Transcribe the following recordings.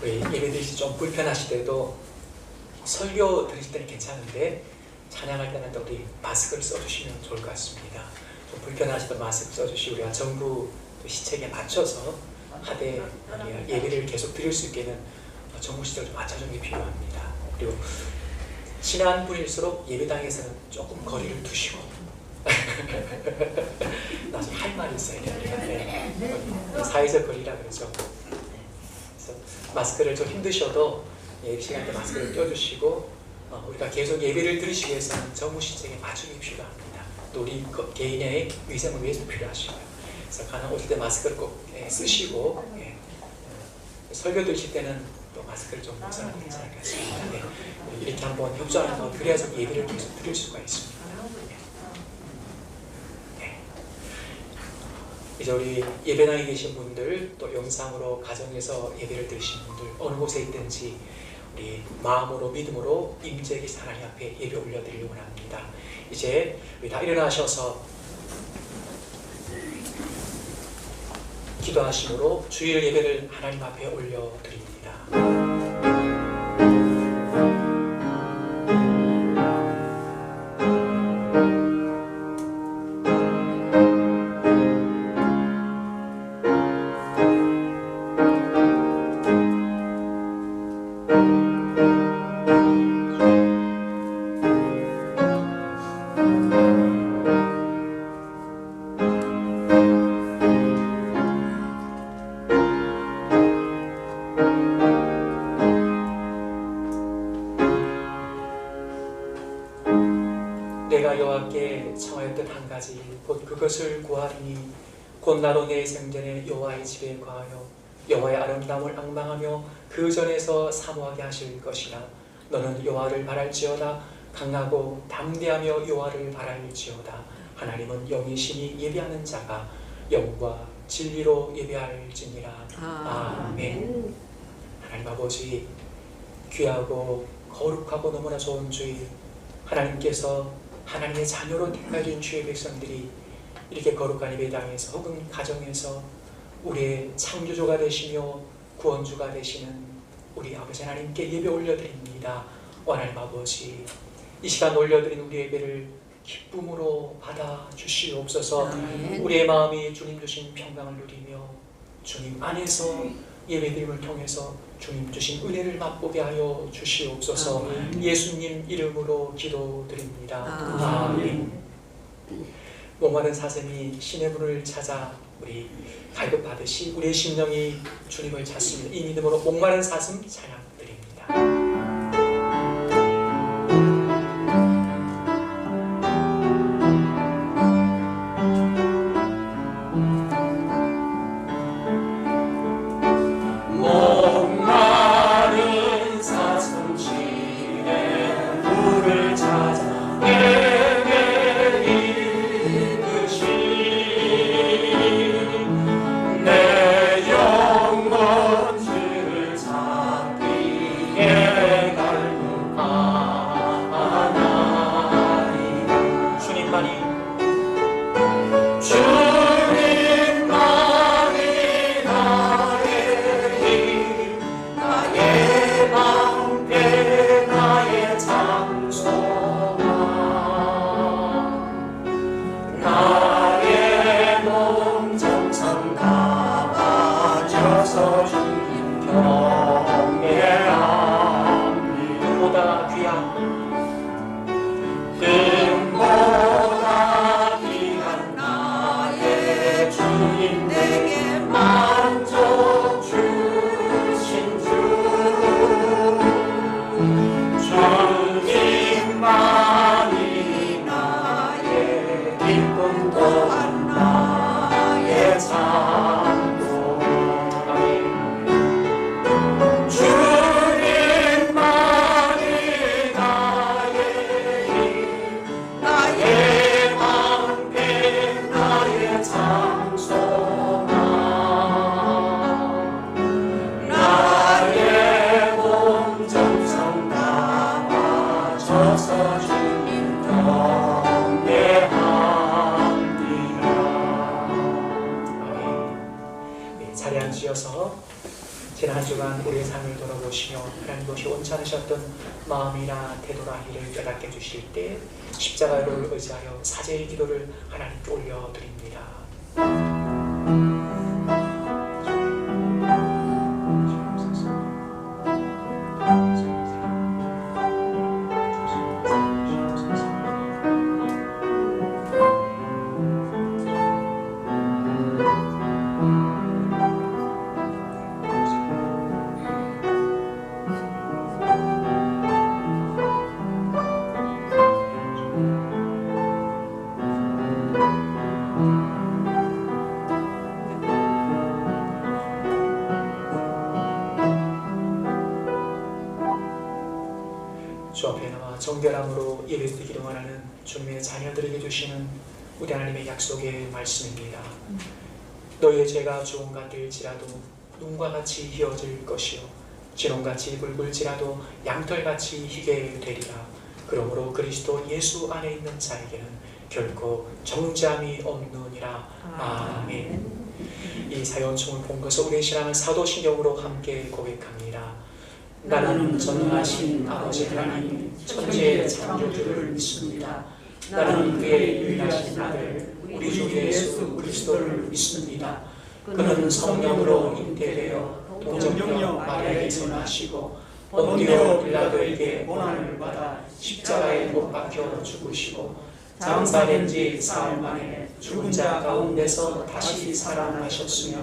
우리 예배 드리실 좀 불편하시더라도 설교 드리실 때는 괜찮은데 찬양할 때는 또 우리 마스크를 써주시면 좋을 것 같습니다. 좀 불편하시던 마스크 써주시고 우리가 정부 시책에 맞춰서 하되 예배를 계속 드릴 수 있게는 정부 시책을 좀 맞춰주는 게 필요합니다. 그리고 친한 분일수록 예배당에서는 조금 거리를 두시고 나 좀 할 말이 있어야 됩니다. 네. 사회적 거리라 그러죠. 그래서 마스크를 좀 힘드셔도 예배 시간 때 마스크를 껴주시고 우리가 계속 예배를 드리시기 위해서는 정부 시책에 맞추기 필요합니다. 또 우리 개인의 위생을 위해서 필요하시고요. 그래서 가능 오실 때 마스크를 꼭 쓰시고 설교 드실 때는 또 마스크를 좀 벗어나도 괜찮을 것 같습니다. 네. 이렇게 한번 협조를 한번 드려야지 예배를 계속 드릴 수가 있습니다. 네. 이제 우리 예배당에 계신 분들 또 영상으로 가정에서 예배를 드리신 분들 어느 곳에 있든지 우리 마음으로 믿음으로 임재 계신 하나님 앞에 예배 올려드리려고 합니다. 이제 우리 다 일어나셔서 기도하심으로 주일 예배를 하나님 앞에 올려드립니다. 내가 여호와께 청하였던 한 가지 곧 그것을 구하리니 곧 나로 내 생전에 여호와의 집에 거하여 여호와의 아름다움을 앙망하며 그 전에서 사모하게 하실 것이라. 너는 여호와를 바랄지어다. 강하고 담대하며 여호와를 바랄지어다. 하나님은 영이시니 예배하는 자가 영과 진리로 예배할지니라. 아멘. 하나님 아버지, 귀하고 거룩하고 너무나 좋은 주일, 하나님께서 하나님의 자녀로 택하신 주의 백성들이 이렇게 거룩한 예배당에서 혹은 가정에서 우리의 창조주가 되시며 구원주가 되시는 우리 아버지 하나님께 예배 올려드립니다. 하나님 아버지, 이 시간 올려드린 우리 예배를 기쁨으로 받아 주시옵소서. 우리의 마음이 주님 주신 평강을 누리며 주님 안에서 예배드림을 통해서 주님 주신 은혜를 맛보게 하여 주시옵소서. 예수님 이름으로 기도드립니다. 아멘. 목마른 사슴이 시내문을 찾아 우리 갈급하듯이 우리의 심령이 주님을 찾습니다. 이 믿음으로 목마른 사슴 찬양드립니다. 지난 한 주간 우리의 삶을 돌아보시며 하나님 것이 온전하셨던 마음이나 태도나 일을 깨닫게 해주실 때 십자가를 의지하여 사죄의 기도를 하나님께 올려드립니다. 주 앞에 나와 정결함으로 예배드리기를 원하는 주님의 자녀들에게 주시는 우리 하나님의 약속의 말씀입니다. 너희의 죄가 주홍 같을지라도 눈과 같이 희어질 것이요 진홍같이 붉을지라도 양털같이 희게 되리라. 그러므로 그리스도 예수 안에 있는 자에게는 결코 정죄함이 없느니라. 아멘. 이 사연총을 본 것을 우리의 신앙은 사도신경으로 함께 고백합니다. 나는 전능하신 아버지 하나님 천지의 창조주를 믿습니다. 나는 그의 유일하신 아들 우리 주 예수 그리스도를 믿습니다. 그는 성령으로 잉태되어 동정녀 마리아에게서 나시고 본디오 빌라도에게 고난을 받아 십자가에 못 박혀 죽으시고 장사된 지 사흘 만에 죽은 자 가운데서 다시 살아나셨으며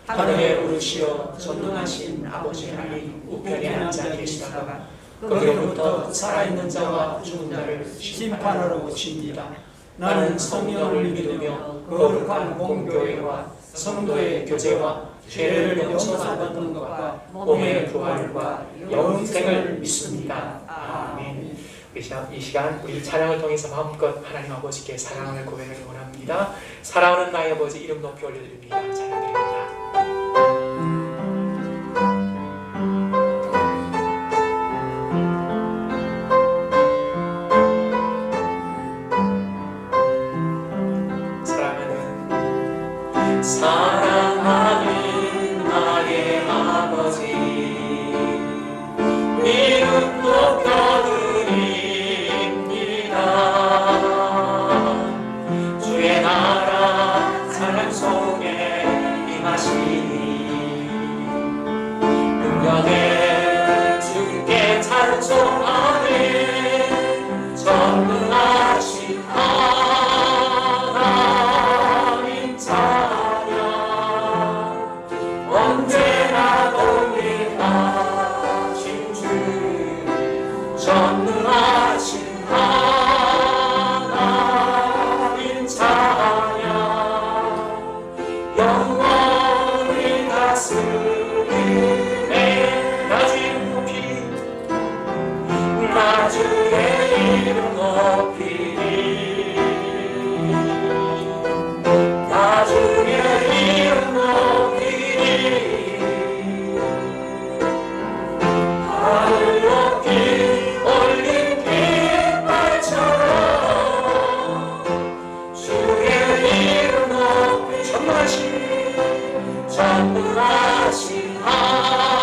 하늘에 오르시어 전능하신 아버지 하나님 우편에 앉아 계시다가 거기로부터 살아있는 자와 죽은 자를 심판하러 오십니다. 나는 성령을 믿으며 거룩한 공교회와 성도의 교제와 죄를 용서받는 것과 몸의 부활과 영생을 믿습니다. 아멘. 이 시간 우리 찬양을 통해서 마음껏 하나님 아버지께 사랑을 고백하기 원합니다. 사랑하는 나의 아버지 이름 높이 올려드립니다. 찬양드립니다. 사랑하는 나의 아버지 이름 높여드립니다. 주의 나라 사랑 속에 임하시니 능력의 주께 찬송하네. 전능하신 하나님 언제나 동일하신 주 전능하신 하나님 찬양 영원히 다스리네. 나 주의 높이 나 주의 이름 높이리 나 주의 이름 높이리 하늘 높이 올린 깃발처럼 주의 이름 높이 전능하신 하나님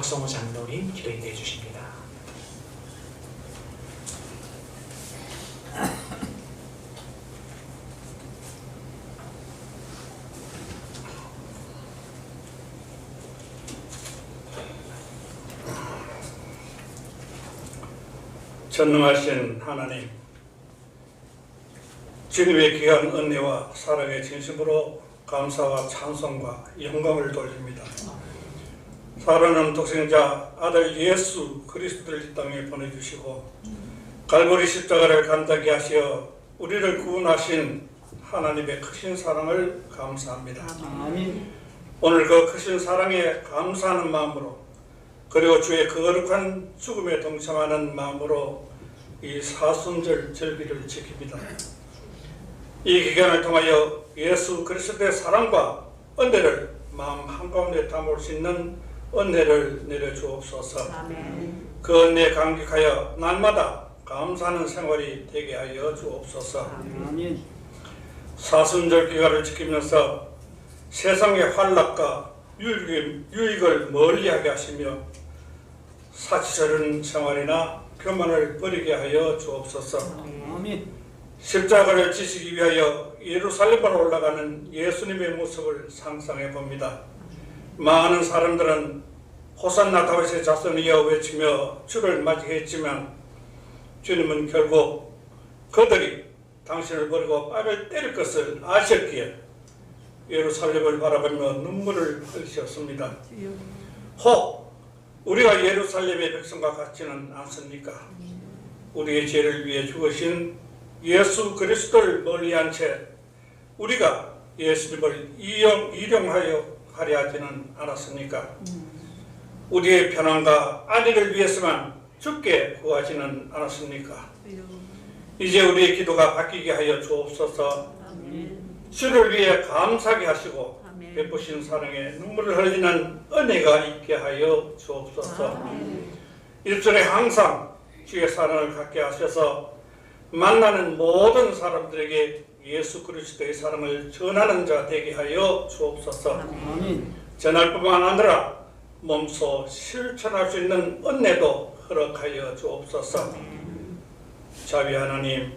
박성호 장로님 기도인해 주십니다. 전능하신 하나님, 주님의 귀한 은혜와 사랑에 진심으로 감사와 찬송과 영광을 돌립니다. 사랑하는 독생자 아들 예수 그리스도를 이 땅에 보내주시고 갈보리 십자가를 감당케 하시어 우리를 구원하신 하나님의 크신 사랑을 감사합니다. 아멘. 오늘 그 크신 사랑에 감사하는 마음으로, 그리고 주의 거룩한 죽음에 동참하는 마음으로 이 사순절 절기를 지킵니다. 이 기간을 통하여 예수 그리스도의 사랑과 은혜를 마음 한가운데 담을 수 있는 은혜를 내려주옵소서. 아멘. 그 은혜에 감격하여 날마다 감사하는 생활이 되게 하여 주옵소서. 아멘. 사순절 기간을 지키면서 세상의 환락과 유익을 멀리하게 하시며 사치스러운 생활이나 교만을 버리게 하여 주옵소서. 아멘. 십자가를 지시기 위하여 예루살렘으로 올라가는 예수님의 모습을 상상해 봅니다. 많은 사람들은 호산나 다윗의 자손이여 외치며 주를 맞이했지만 주님은 결국 그들이 당신을 버리고 뼈를 때릴 것을 아셨기에 예루살렘을 바라보며 눈물을 흘리셨습니다. 혹 우리가 예루살렘의 백성과 같지는 않습니까? 우리의 죄를 위해 죽으신 예수 그리스도를 멀리한 채 우리가 예수님을 일용하여 하려 하지는 않았습니까? 우리의 편안과 안위를 위해서만 죽게 구하지는 않았습니까? 이제 우리의 기도가 바뀌게 하여 주옵소서. 주를 위해 감사하게 하시고 베푸신 사랑에 눈물을 흘리는 은혜가 있게 하여 주옵소서. 일전에 항상 주의 사랑을 갖게 하셔서 만나는 모든 사람들에게 예수 그리스도의 사랑을 전하는 자 되게 하여 주옵소서. 아멘. 전할 뿐만 아니라 몸소 실천할 수 있는 은혜도 허락하여 주옵소서. 자비 하나님,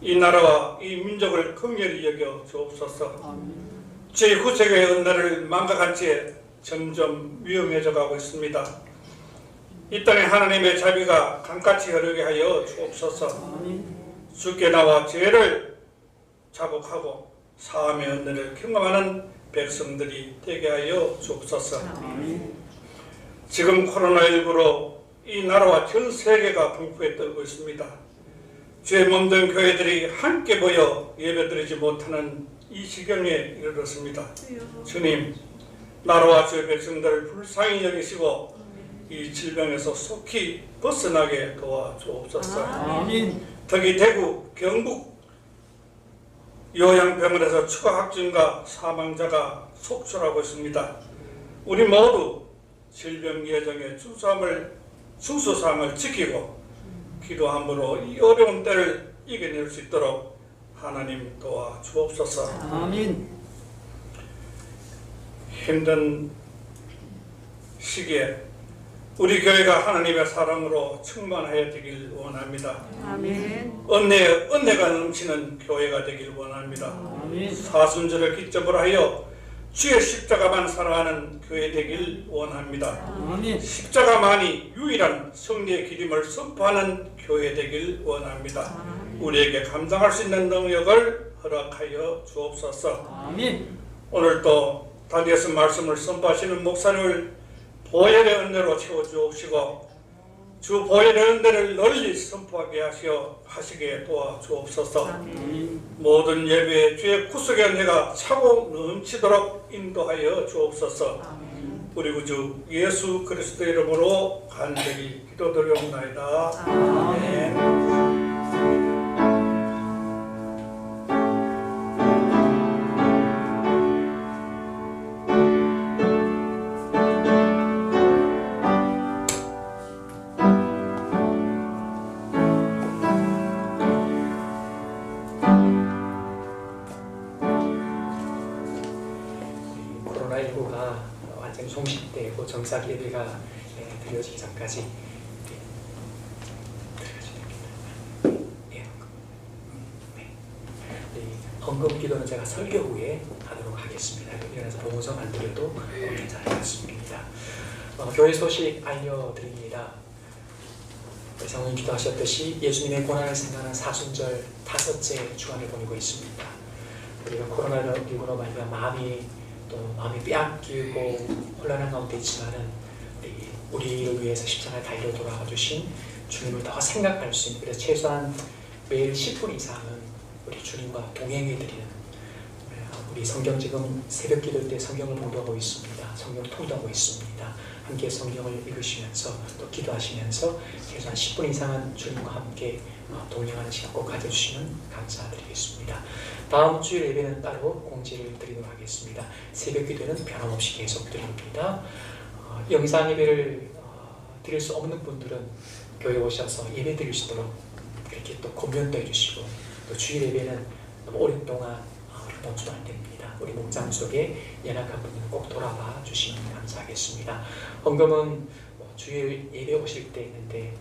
이 나라와 이 민족을 긍휼히 여겨 주옵소서. 제 후세의 은혜를 망각한 채 점점 위험해져 가고 있습니다. 이 땅에 하나님의 자비가 강같이 흐르게 하여 주옵소서. 주께 나와 죄를 자복하고 사함의 은혜를 경험하는 백성들이 되게 하여 주옵소서. 지금 코로나19로 이 나라와 전 세계가 공포에 떨고 있습니다. 죄 몸된 교회들이 함께 모여 예배드리지 못하는 이 지경에 이르렀습니다. 주님, 나라와 주의 백성들을 불쌍히 여기시고 이 질병에서 속히 벗어나게 도와주옵소서. 아멘. 특히 대구, 경북 요양병원에서 추가 확진과 사망자가 속출하고 있습니다. 우리 모두 질병 예정의 주수사항을 지키고 기도함으로 이 어려운 때를 이겨낼 수 있도록 하나님 도와주옵소서. 아멘. 힘든 시기에 우리 교회가 하나님의 사랑으로 충만하여 되길 원합니다. 아멘. 은혜가 넘치는 교회가 되길 원합니다. 아멘. 사순절을 기점으로 하여 주의 십자가만 사랑하는 교회 되길 원합니다. 아멘. 십자가만이 유일한 승리의 길임을 선포하는 교회 되길 원합니다. 우리에게 감당할 수 있는 능력을 허락하여 주옵소서. 아멘. 오늘 또 단에서 말씀을 선포하시는 목사님을 보혈의 은혜로 채워주옵시고 주 보혈의 은혜를 널리 선포하게 하시게 도와주옵소서. 모든 예배에 주의 구속의 은혜가 차고 넘치도록 인도하여 주옵소서. 우리 구주 예수 그리스도 이름으로 간절히 기도드리옵나이다. 아멘. 코로나19가 완전히 종식되고 정상 예배가 드려지기 전까지 헌금 기도는 제가 설교 후에 하도록 하겠습니다. 일어나서 봉헌서 안 드려도 괜찮을 것 같습니다. 교회 소식 알려드립니다. 장로님 기도하셨듯이 예수님의 고난을 생각하는 사순절 5째 주간을 보내고 있습니다. 우리가 코로나19로 말미암아 마음이 빼앗기고 혼란한 가운데 있지만은 우리를 위해서 십자가에 달려 돌아가 주신 주님을 더 생각할 수 있는, 그래서 최소한 매일 10분 이상은 우리 주님과 동행해 드리는, 우리 성경 지금 새벽 기도 때 성경을 공부하고 있습니다. 성경을 통독하고 있습니다. 함께 성경을 읽으시면서 또 기도하시면서 최소한 10분 이상은 주님과 함께 동행하는 시간 꼭 가져주시면 감사드리겠습니다. 다음 주일 예배는 따로 공지를 드리도록 하겠습니다. 새벽 기도는 변함없이 계속 드립니다. 영상 예배를 드릴 수 없는 분들은 교회 오셔서 예배 드릴 수 있도록 이렇게 또 권면도 해주시고, 또 주일 예배는 너무 오랫동안 노출 안 됩니다. 우리 목장 속에 연약한 분들은 꼭 돌아봐 주시면 감사하겠습니다. 헌금은 주일 예배 오실 때 있는데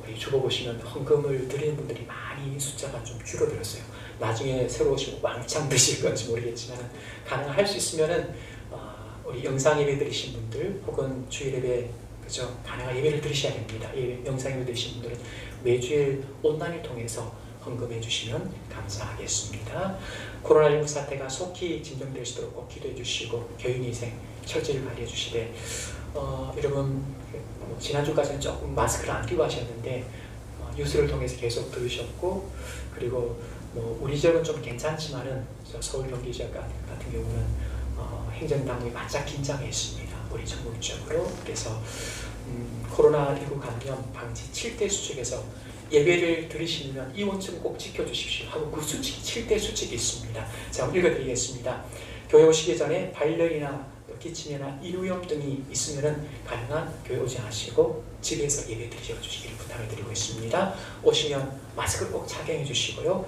우리 주보 보시면 헌금을 드리는 분들이 많이 숫자가 좀 줄어들었어요. 나중에 새로 오시고 왕창 드실 건지 모르겠지만 가능할 수 있으면은 우리 영상 예배 드리신 분들 혹은 주일 예배 그죠? 가능한 예배를 드리셔야 됩니다. 영상 예배 드리신 분들은 매주일 온라인을 통해서 헌금해 주시면 감사하겠습니다. 코로나19 사태가 속히 진정될 수 있도록 꼭 기도해 주시고 교인위생 철저히 발휘해 주시되, 여러분 지난주까지는 조금 마스크를 안 끼고 하셨는데 뉴스를 통해서 계속 들으셨고, 그리고 우리 지역은 좀 괜찮지만은 서울 경기 지역 같은 경우는 행정당국이 바짝 긴장해 있습니다. 우리 전국적으로. 그래서 코로나19 감염 방지 7대 수칙에서 예배를 드리시면 이 원칙을 꼭 지켜주십시오 하고 그 수칙, 7대 수칙이 있습니다. 제가 한번 읽어드리겠습니다. 교회 오시기 전에 발열이나 기침이나 일후염 등이 있으면 가능한 교회 오지 않으시고 집에서 예배 드리셔주시기를 부탁을 드리고 있습니다. 오시면 마스크를 꼭 착용해 주시고요.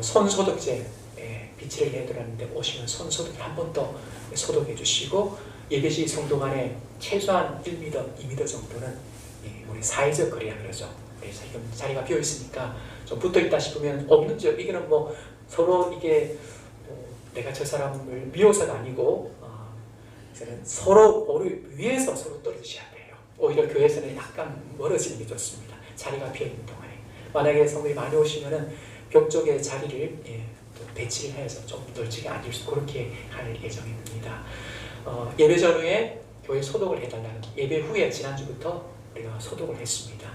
손소독제 비치를 해드렸는데 오시면 손소독을 한 번 더 소독해 주시고, 예배시 성도 간에 최소한 1m, 2m 정도는 우리 사회적 거리라 그러죠. 그래서 지금 자리가 비어 있으니까 좀 붙어 있다 싶으면 없는 적, 이거는 서로 이게 내가 저 사람을 미워서가 아니고 서로 위에서 서로 떨어지셔야 돼요. 오히려 교회에서는 약간 멀어지는 게 좋습니다. 자리가 비어 있는 동안에. 만약에 성도들이 많이 오시면은 벽 쪽에 자리를 배치를 해서 좀 널찍이 앉을 수, 그렇게 할 예정입니다. 예배 전후에 교회 소독을 해달라는, 예배 후에 지난주부터 우리가 소독을 했습니다.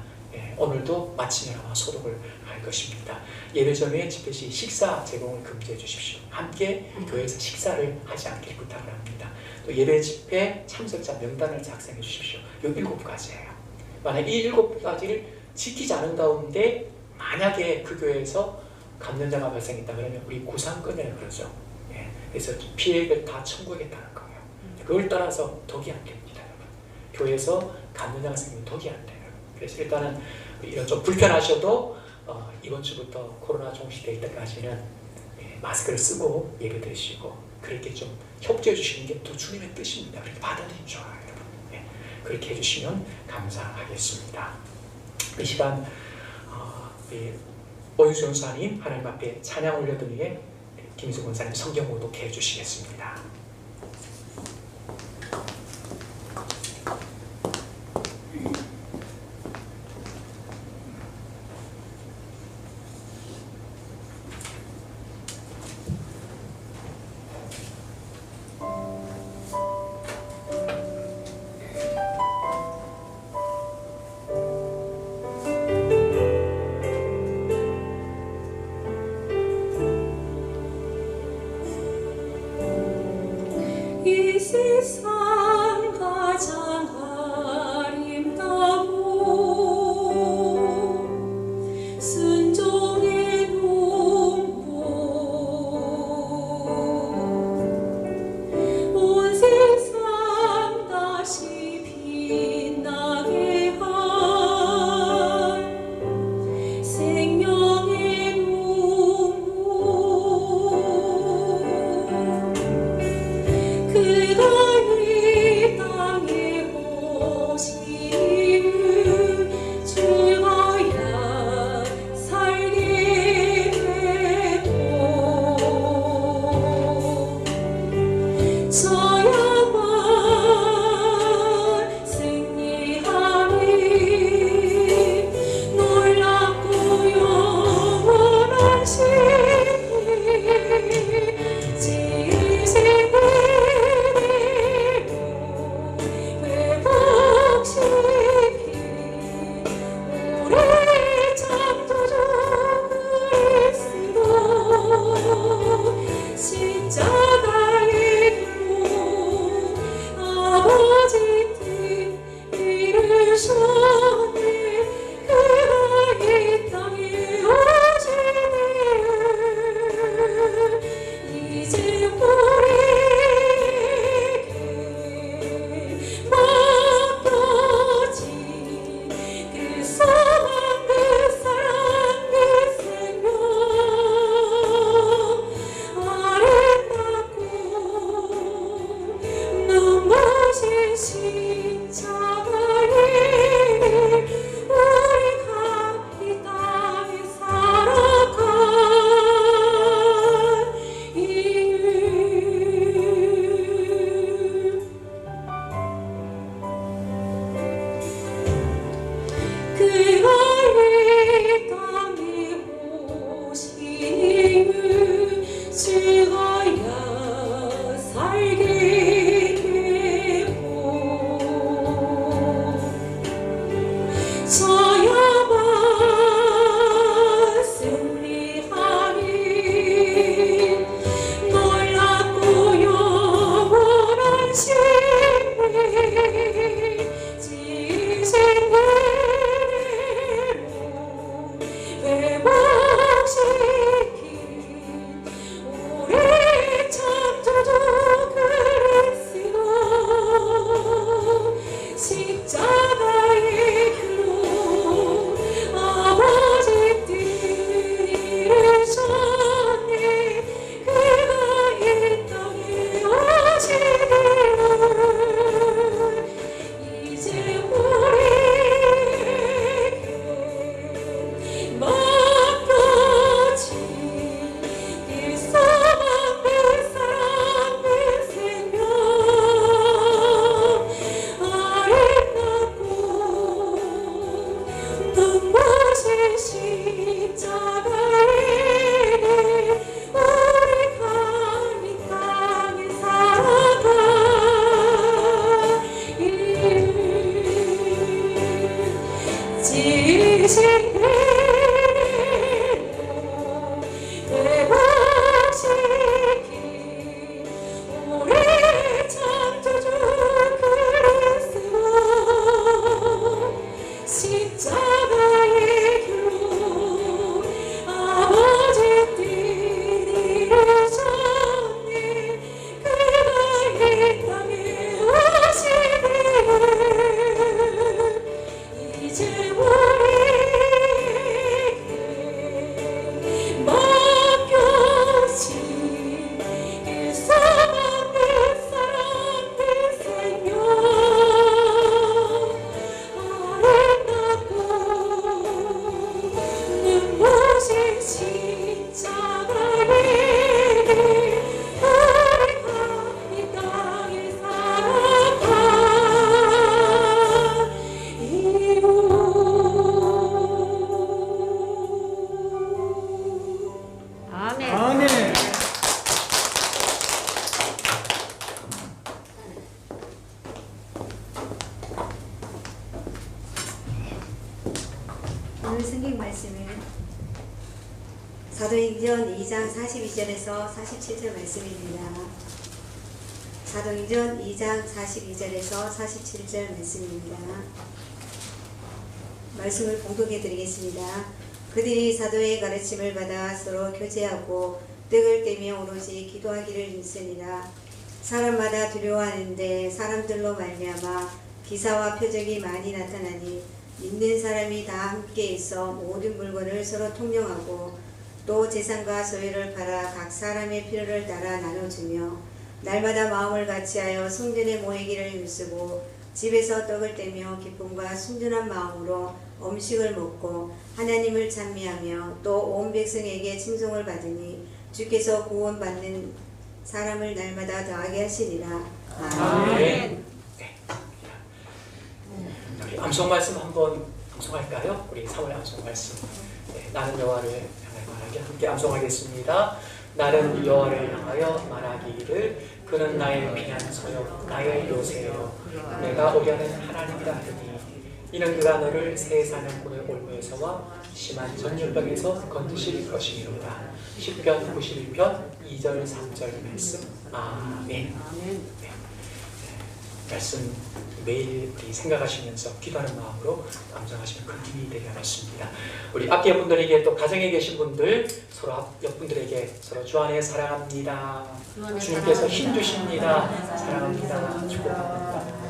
오늘도 마치면 아마 소독을 할 것입니다. 예배 전후에 집회 시 식사 제공을 금지해 주십시오. 함께 교회에서 식사를 하지 않기를 부탁을 합니다. 또 예배 집회 참석자 명단을 작성해 주십시오. 이 7가지예요. 만약 이 7가지를 지키지 않은 가운데 만약에 그 교회에서 감염자가 발생했다 그러면 우리 구상권이라고 그러죠. 그래서 피해액을 다 청구하겠다는 거예요. 그걸 따라서 덕이 안 됩니다, 여러분. 교회에서 감염자가 생기면 덕이 안 돼요. 그래서 일단은 이런 좀 불편하셔도 이번 주부터 코로나 종식될 때까지는 마스크를 쓰고 예배 드리시고, 그렇게 좀 협조해 주시는 게 또 주님의 뜻입니다. 그렇게 받아들이면 좋아요, 여러분. 그렇게 해주시면 감사하겠습니다. 이 시간 오유수 전사님 하나님 앞에 찬양 올려드리게 김희수 권사님 성경 오독해 주시겠습니다. 이 세상 가장 아름다운 순종의 눈물 온 세상 다시 빛나게 한 생명의 눈물 그가 이 땅에 오심을 죽어야 살게 되고 저야만 승리하리 놀랍고 영원한 승리 지으시니 우리 창조주 그리스도 십자가의 길 아버지 뜻 이루셨네 그가 이 땅에 오시네 이제 우리에게 맡겨진 그 소망 그 사랑 그 생명 아름답고 눈부신 십자가의 우리가 이 땅에 살아간 이유 그가 이 땅에 오심을 죽어야 살게 되고 저야만 승리하리 놀랍고 영원한 승리 지으신 대로 회복시킨 우리 창조주 말씀은 사도행전 2장 42절에서 47절 말씀입니다. 사도행전 2장 42절에서 47절 말씀입니다. 말씀을 봉독해 드리겠습니다. 그들이 사도의 가르침을 받아 서로 교제하고 떡을 떼며 오로지 기도하기를 힘쓰니라. 사람마다 두려워하는데 사람들로 말미암아 기사와 표적이 많이 나타나니 믿는 사람이 다 함께 있어 모든 물건을 서로 통용하고 또 재산과 소유를 팔아 각 사람의 필요를 따라 나눠주며 날마다 마음을 같이하여 성전에 모이기를 힘쓰고 집에서 떡을 떼며 기쁨과 순전한 마음으로 음식을 먹고 하나님을 찬미하며 또 온 백성에게 칭송을 받으니 주께서 구원받는 사람을 날마다 더하게 하시리라. 아멘. 네. 우리 암송 말씀 한번 암송할까요? 우리 3월 암송 말씀. 네, 나는 여호와를 향하여 말하기 함께 암송하겠습니다. 나는 여호와를 향하여 말하기를 그는 나의 피난처요 나의 요새요 내가 오려는 하나님이라 하더니 이는 그가 너를 새 사냥꾼의 올무에서와 심한 전율병에서 건지실 것이니로다. 시편 91편 2절 3절 말씀. 아멘. 네. 말씀 매일 우리 생각하시면서 기도하는 마음으로 암송하시면 큰 힘이 되게 하겠습니다. 우리 앞뒤 분들에게 또 가정에 계신 분들 서로 옆분들에게 서로 주 안에 사랑합니다. 주님께서 힘 주십니다. 사랑합니다. 축복합니다.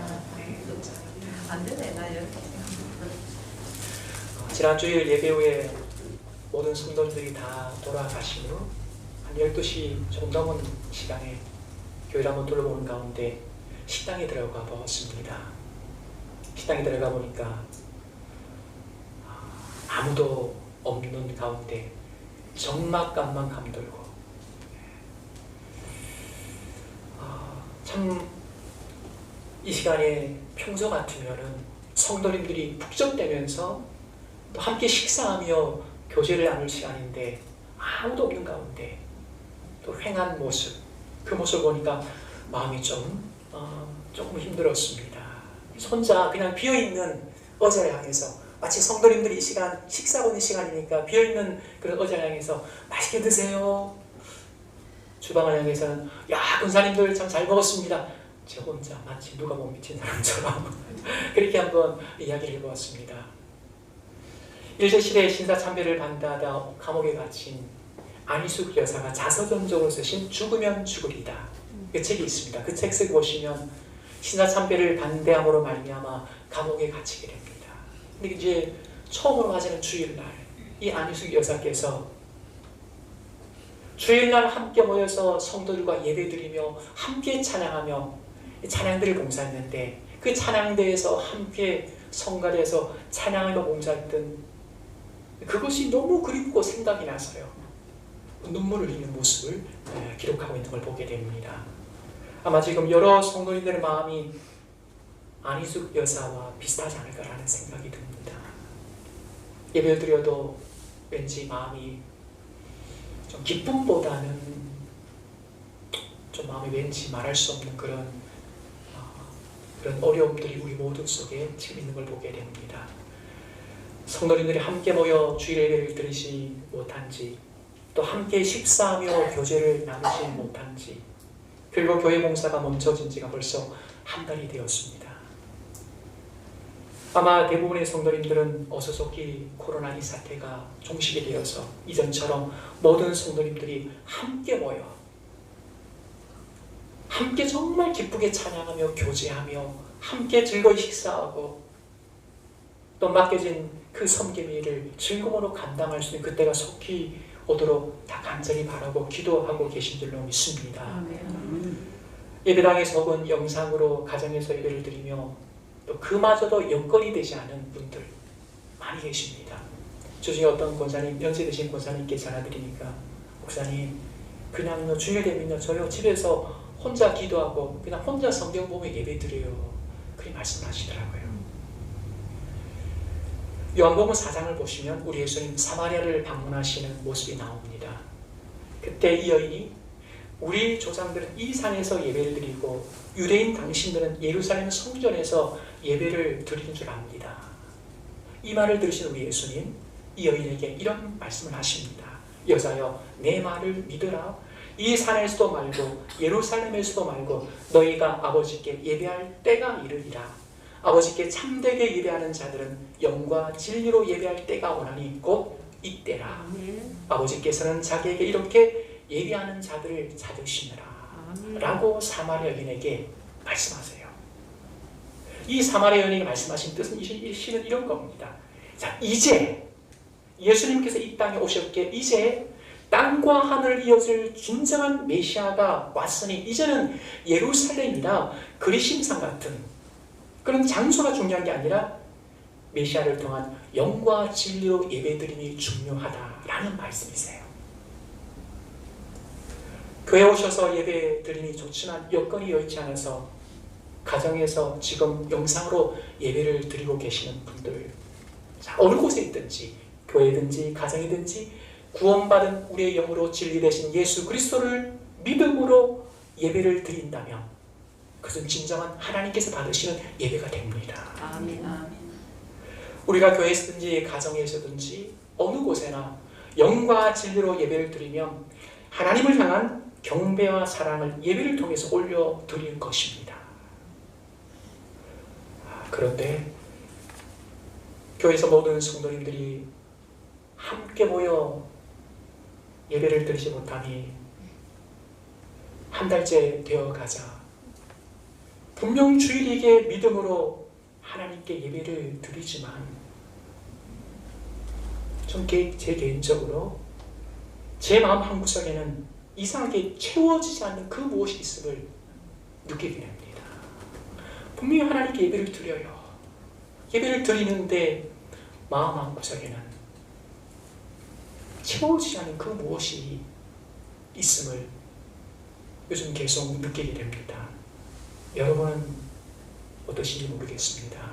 지난 주일 예배 후에 모든 성도들이 다 돌아가신 후 한 12시 조금 넘은 시간에 교회를 한번 둘러보는 가운데 식당에 들어가 보았습니다. 식당에 들어가 보니까 아무도 없는 가운데 적막감만 감돌고 참 이 시간에 평소 같으면은 성도님들이 북적대면서 또 함께 식사하며 교제를 나눌 시간인데 아무도 없는 가운데 또 횡한 모습, 그 모습을 보니까 마음이 조금 힘들었습니다. 혼자 그냥 비어있는 의자를 향해서 마치 성도님들이 이 시간 식사하고 있는 시간이니까 비어있는 그런 의자를 향해서 맛있게 드세요. 주방을 향해서는 야 권사님들 참 잘 먹었습니다. 제 혼자 마치 누가 못 미친 사람처럼 그렇게 한번 이야기를 해보았습니다. 일제시대에 신사참배를 반대하다 감옥에 갇힌 안희숙 여사가 자서전적으로 쓰신 죽으면 죽으리다 그 책이 있습니다. 그 책 쓰고 보시면 신사참배를 반대함으로 말미암아 감옥에 갇히게 됩니다. 근데 이제 처음으로 맞이는 주일날 이 안희숙 여사께서 주일날 함께 모여서 성도들과 예배드리며 함께 찬양하며 찬양들을 봉사했는데 그 찬양대에서 함께 성가대에서 찬양하며 봉사했던 그것이 너무 그립고 생각이 나서요. 눈물을 흘리는 모습을 기록하고 있는 걸 보게 됩니다. 아마 지금 여러 성도님들의 마음이 안희숙 여사와 비슷하지 않을까라는 생각이 듭니다. 예배를 드려도 왠지 마음이 좀 기쁨보다는 좀 마음이 왠지 말할 수 없는 그런 어려움들이 우리 모두 속에 지금 있는 걸 보게 됩니다. 성도님들이 함께 모여 주일 예배를 드리지 못한지 또 함께 식사하며 교제를 나누지 못한지 그리고 교회 봉사가 멈춰진 지가 벌써 한 달이 되었습니다. 아마 대부분의 성도님들은 어서 속히 코로나 이 사태가 종식이 되어서 이전처럼 모든 성도님들이 함께 모여 함께 정말 기쁘게 찬양하며 교제하며 함께 즐거이 식사하고 또 맡겨진 그 섬김의 일을 즐거움으로 감당할 수 있는 그때가 속히 오도록 다 간절히 바라고 기도하고 계신 줄로 믿습니다. 예배당에서 혹은 영상으로 가정에서 예배를 드리며 또 그마저도 여건이 되지 않은 분들 많이 계십니다. 주중에 어떤 권사님, 연세 드신 권사님께 전화드리니까 목사님 그냥요 주일 되면요 저요 집에서 혼자 기도하고 그냥 혼자 성경 보며 예배 드려요. 그렇게 말씀하시더라고요. 요한복음 4장을 보시면 우리 예수님 사마리아를 방문하시는 모습이 나옵니다. 그때 이 여인이 우리 조상들은 이 산에서 예배를 드리고 유대인 당신들은 예루살렘 성전에서 예배를 드리는 줄 압니다. 이 말을 들으신 우리 예수님 이 여인에게 이런 말씀을 하십니다. 여자여, 내 말을 믿으라. 이 산에서도 말고 예루살렘에서도 말고 너희가 아버지께 예배할 때가 이르리라. 아버지께 참되게 예배하는 자들은 영과 진리로 예배할 때가 오나니 곧 이때라. 아버지께서는 자기에게 이렇게 예배하는 자들을 찾으시느라 라고 사마리아 여인에게 말씀하세요. 이 사마리아 여인에게 말씀하신 뜻은 이 시는 이런 겁니다. 자, 이제 예수님께서 이 땅에 오셨기에 이제 땅과 하늘을 이어줄 진정한 메시아가 왔으니 이제는 예루살렘이나 그리심산 같은 그런 장소가 중요한 게 아니라 메시아를 통한 영과 진리로 예배드림이 중요하다라는 말씀이세요. 교회 오셔서 예배드림이 좋지만 여건이 여의치 않아서 가정에서 지금 영상으로 예배를 드리고 계시는 분들, 자, 어느 곳에 있든지 교회든지 가정이든지 구원받은 우리의 영으로 진리되신 예수 그리스도를 믿음으로 예배를 드린다면 그것은 진정한 하나님께서 받으시는 예배가 됩니다. 아멘. 우리가 교회에서든지 가정에서든지 어느 곳에나 영과 진리로 예배를 드리면 하나님을 향한 경배와 사랑을 예배를 통해서 올려드리는 것입니다. 그런데 교회에서 모든 성도님들이 함께 모여 예배를 드리지 못하니 한 달째 되어가자 분명 주일이게 믿음으로 하나님께 예배를 드리지만 좀 제 개인적으로 제 마음 한구석에는 이상하게 채워지지 않는 그 무엇이 있음을 느끼게 됩니다. 분명히 하나님께 예배를 드려요. 예배를 드리는데 마음 한구석에는 채워지지 않는 그 무엇이 있음을 요즘 계속 느끼게 됩니다. 여러분은 어떠신지 모르겠습니다.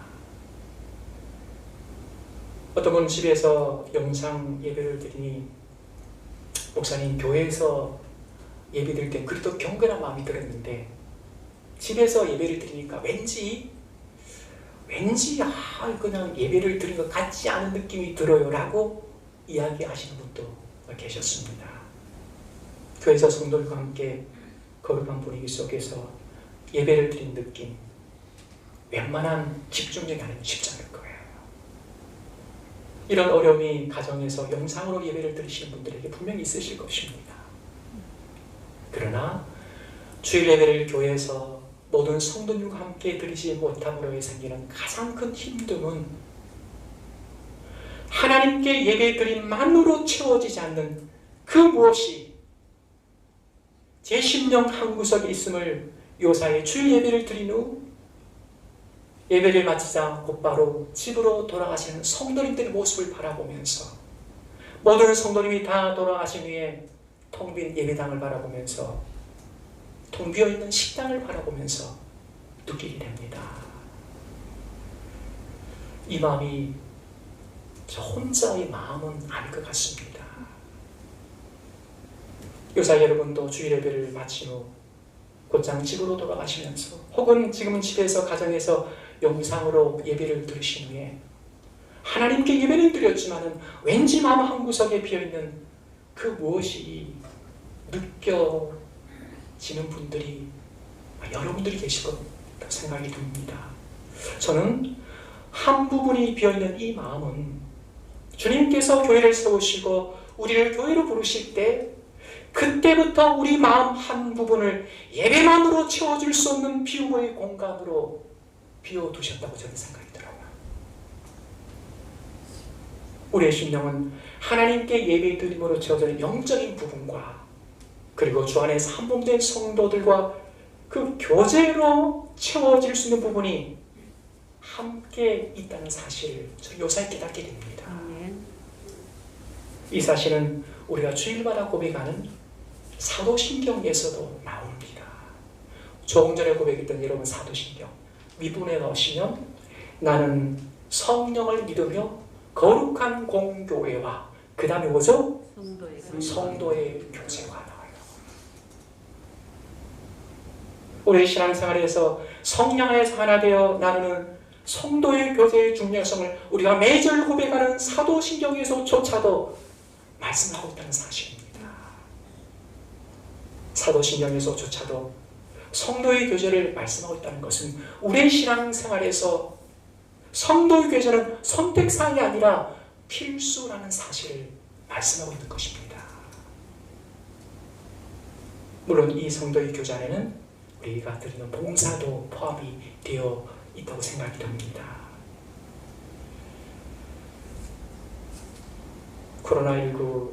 어떤 분은 집에서 영상 예배를 드리니 목사님 교회에서 예배 드릴 땐 그래도 경건한 마음이 들었는데 집에서 예배를 드리니까 왠지 그냥 예배를 드린 것 같지 않은 느낌이 들어요 라고 이야기하시는 분도 계셨습니다. 교회에서 성도들과 함께 거룩한 분위기 속에서 예배를 드린 느낌, 웬만한 집중력이 아니면 쉽지 않을 거예요. 이런 어려움이 가정에서 영상으로 예배를 드리시는 분들에게 분명히 있으실 것입니다. 그러나 주일 예배를 교회에서 모든 성도님과 함께 드리지 못함으로 생기는 가장 큰 힘듦은 하나님께 예배드림만으로 채워지지 않는 그 무엇이 제 심령 한구석에 있음을 요사에 주일 예배를 드린 후 예배를 마치자 곧바로 집으로 돌아가시는 성도님들의 모습을 바라보면서 모든 성도님이 다 돌아가신 후에 텅 빈 예배당을 바라보면서 텅 비어있는 식당을 바라보면서 느끼게 됩니다. 이 마음이 저 혼자의 마음은 아닐 것 같습니다. 요사 여러분도 주일 예배를 마친 후 곧장 집으로 돌아가시면서 혹은 지금은 집에서 가정에서 영상으로 예배를 들으신 후에 하나님께 예배를 드렸지만은 왠지 마음 한구석에 비어있는 그 무엇이 느껴지는 분들이 여러분들이 계실 것 생각이 듭니다. 저는 한 부분이 비어있는 이 마음은 주님께서 교회를 세우시고 우리를 교회로 부르실 때 그때부터 우리 마음 한 부분을 예배만으로 채워줄 수 없는 비우의 공간으로 비워두셨다고 저는 생각이 들어요. 우리의 심령은 하나님께 예배드림으로 채워지는 영적인 부분과 그리고 주 안에서 한 몸 된 성도들과 그 교제로 채워질 수 있는 부분이 함께 있다는 사실을 저는 요사에 깨닫게 됩니다. 이 사실은 우리가 주일마다 고백하는 사도신경에서도 나옵니다. 조금 전에 고백했던 여러분 사도신경 밑부분에 넣으시면 나는 성령을 믿으며 거룩한 공교회와 그 다음에 뭐죠? 성도의 교제가 나와요. 우리의 신앙생활에서 성령 안에서 하나 되어 나누는 성도의 교제의 중요성을 우리가 매절 고백하는 사도신경에서조차도 말씀하고 있다는 사실입니다. 사도신경에서조차도 성도의 교제를 말씀하고 있다는 것은 우리의 신앙생활에서 성도의 교제는 선택사항이 아니라 필수라는 사실을 말씀하고 있는 것입니다. 물론 이 성도의 교제 안에는 우리가 드리는 봉사도 포함이 되어 있다고 생각이 됩니다. 코로나19